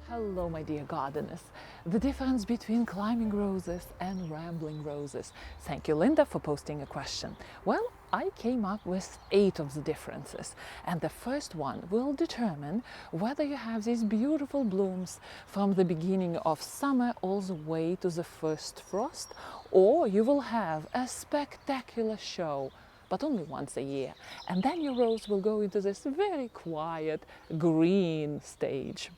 Hello, my dear gardeners. The difference between climbing roses and rambling roses. Thank you, Linda, for posting a question. Well, I came up with 8 of the differences, and the first one will determine whether you have these beautiful blooms from the beginning of summer all the way to the first frost, or you will have a spectacular show, but only once a year, and then your rose will go into this very quiet green stage.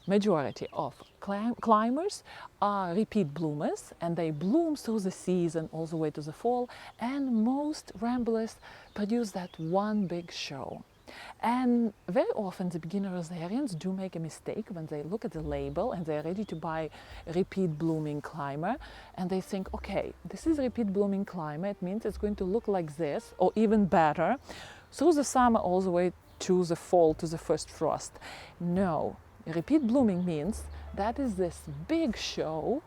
Majority of climbers are repeat bloomers, and they bloom through the season all the way to the fall, and most ramblers produce that one big show. And very often the beginner rosarians do make a mistake when they look at the label and they're ready to buy repeat blooming climber, and they think, okay, this is repeat blooming climber, it means it's going to look like this or even better through the summer all the way to the fall, to the first frost. No. Repeat blooming means that is this big show.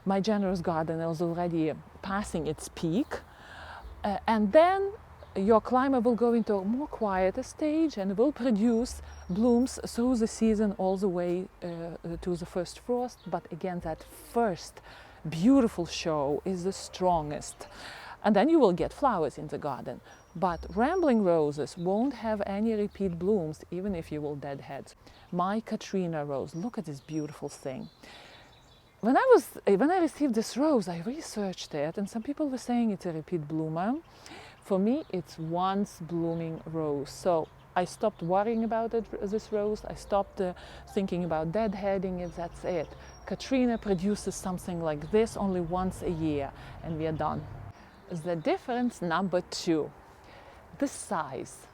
My generous garden is already passing its peak, and then your climber will go into a more quieter stage and will produce blooms through the season all the way to the first frost. But again, that first beautiful show is the strongest, and then you will get flowers in the garden. But rambling roses won't have any repeat blooms, even if you will deadhead. My Katrina rose, look at this beautiful thing. When I received this rose, I researched it, and some people were saying it's a repeat bloomer. For me, it's once blooming rose. So I stopped worrying about this rose. I stopped thinking about deadheading it. That's it. Katrina produces something like this only once a year, and we are done. The difference number 2. The size.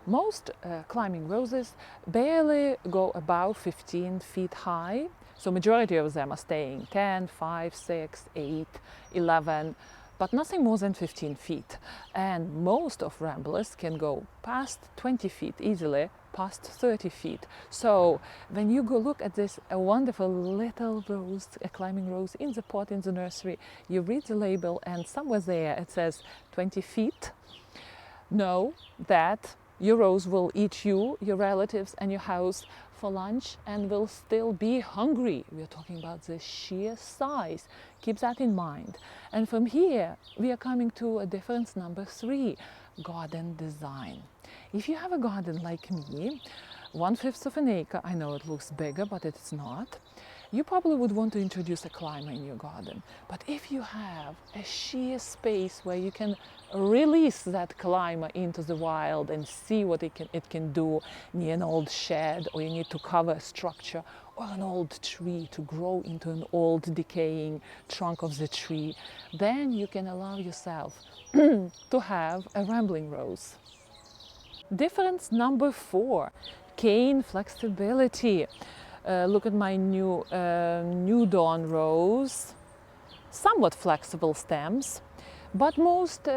Most climbing roses barely go above 15 feet high, so majority of them are staying 10, 5, 6, 8, 11, but nothing more than 15 feet. And most of ramblers can go past 20 feet easily, past 30 feet. So when you go look at this a wonderful little rose, a climbing rose in the pot in the nursery, you read the label and somewhere there it says 20 feet. Know that your rose will eat you, your relatives, and your house for lunch and will still be hungry. We are talking about the sheer size. Keep that in mind. And from here, we are coming to a difference number 3, garden design. If you have a garden like me, 1/5 of an acre, I know it looks bigger, but it's not. You probably would want to introduce a climber in your garden. But if you have a sheer space where you can release that climber into the wild and see what it can do near an old shed, or you need to cover a structure or an old tree to grow into an old decaying trunk of the tree, then you can allow yourself to have a rambling rose. Difference number 4, cane flexibility. Look at my new dawn rose. Somewhat flexible stems, but most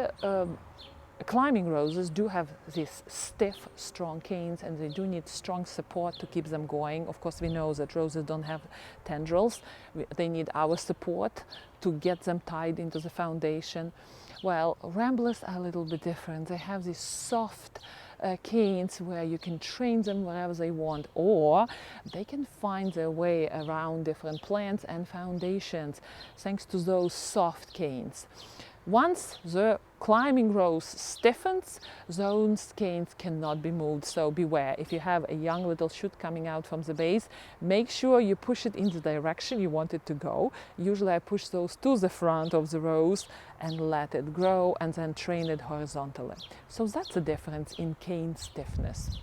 climbing roses do have these stiff, strong canes, and they do need strong support to keep them going. Of course, we know that roses don't have tendrils. They need our support to get them tied into the foundation. Well, ramblers are a little bit different. They have these soft canes where you can train them wherever they want, or they can find their way around different plants and foundations thanks to those soft canes. Once the climbing rose stiffens, those canes cannot be moved, so beware. If you have a young little shoot coming out from the base, make sure you push it in the direction you want it to go. Usually I push those to the front of the rose and let it grow and then train it horizontally. So that's the difference in cane stiffness.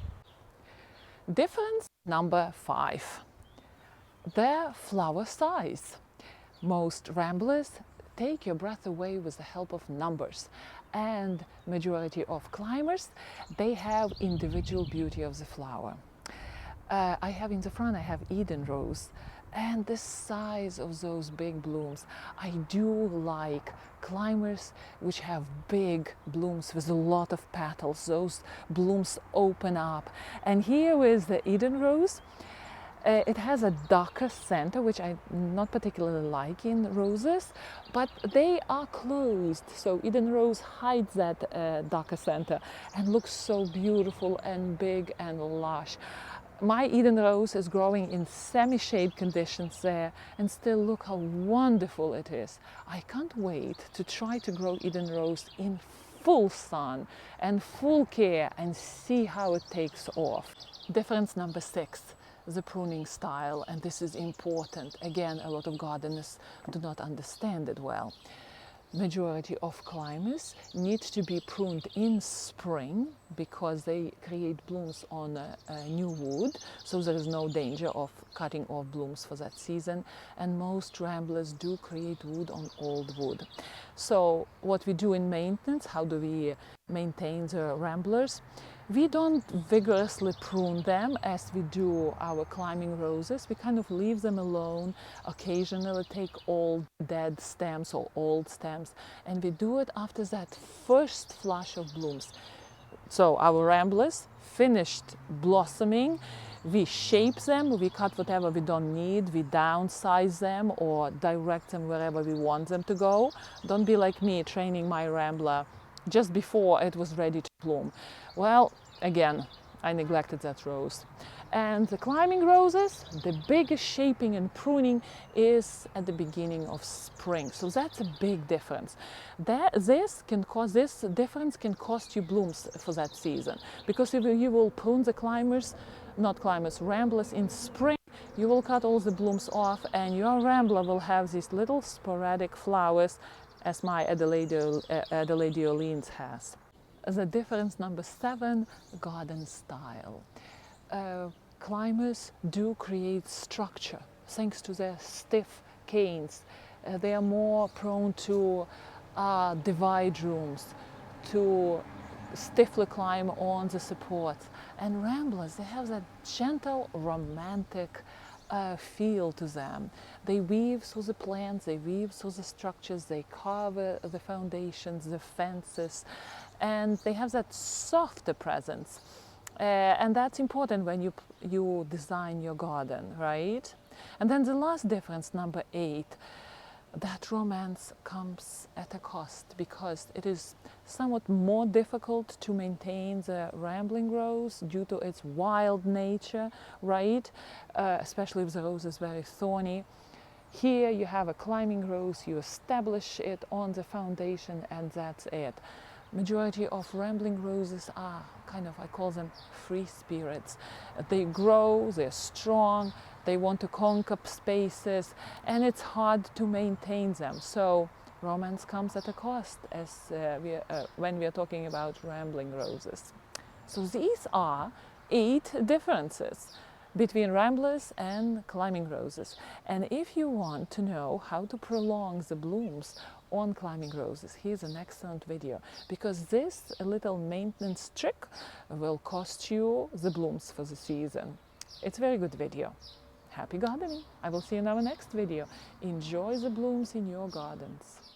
Difference number 5, their flower size. Most ramblers take your breath away with the help of numbers, and majority of climbers, they have individual beauty of the flower. I have in the front, I have Eden rose, and the size of those big blooms. I do like climbers which have big blooms with a lot of petals. Those blooms open up. And here with the Eden rose, it has a darker center, which I not particularly like in roses, but they are closed. So Eden Rose hides that darker center and looks so beautiful and big and lush. My Eden rose is growing in semi-shade conditions there, and still look how wonderful it is. I can't wait to try to grow Eden rose in full sun and full care and see how it takes off. Difference number 6, the pruning style, and this is important. Again, a lot of gardeners do not understand it well. Majority of climbers need to be pruned in spring because they create blooms on a new wood, so there is no danger of cutting off blooms for that season, and most ramblers do create wood on old wood. So what we do in maintenance, how do we maintain the ramblers? We don't vigorously prune them as we do our climbing roses. We kind of leave them alone, occasionally take old dead stems or old stems, and we do it after that first flush of blooms. So our ramblers finished blossoming, we shape them, we cut whatever we don't need, we downsize them or direct them wherever we want them to go. Don't be like me training my rambler just before it was ready to bloom. Well, again, I neglected that rose. And the climbing roses, the biggest shaping and pruning is at the beginning of spring. So that's a big difference. This difference can cost you blooms for that season. Because if you will prune the ramblers in spring, you will cut all the blooms off and your rambler will have these little sporadic flowers as my Adelaide has. The difference number 7, garden style. Climbers do create structure thanks to their stiff canes. They are more prone to divide rooms, to stiffly climb on the supports. And ramblers, they have that gentle, romantic feel to them. They weave through the plants, they weave through the structures, they carve the foundations, the fences, and they have that softer presence. And that's important when you design your garden, right? And then the last difference, number 8, that romance comes at a cost because it is somewhat more difficult to maintain the rambling rose due to its wild nature, right? Especially if the rose is very thorny. Here you have a climbing rose, you establish it on the foundation and that's it. Majority of rambling roses are I call them free spirits. They grow, they're strong, they want to conquer spaces, and it's hard to maintain them. So romance comes at a cost when we are talking about rambling roses. So these are 8 differences between ramblers and climbing roses. And if you want to know how to prolong the blooms on climbing roses, here's an excellent video, because this little maintenance trick will cost you the blooms for the season. It's a very good video. Happy gardening! I will see you in our next video. Enjoy the blooms in your gardens.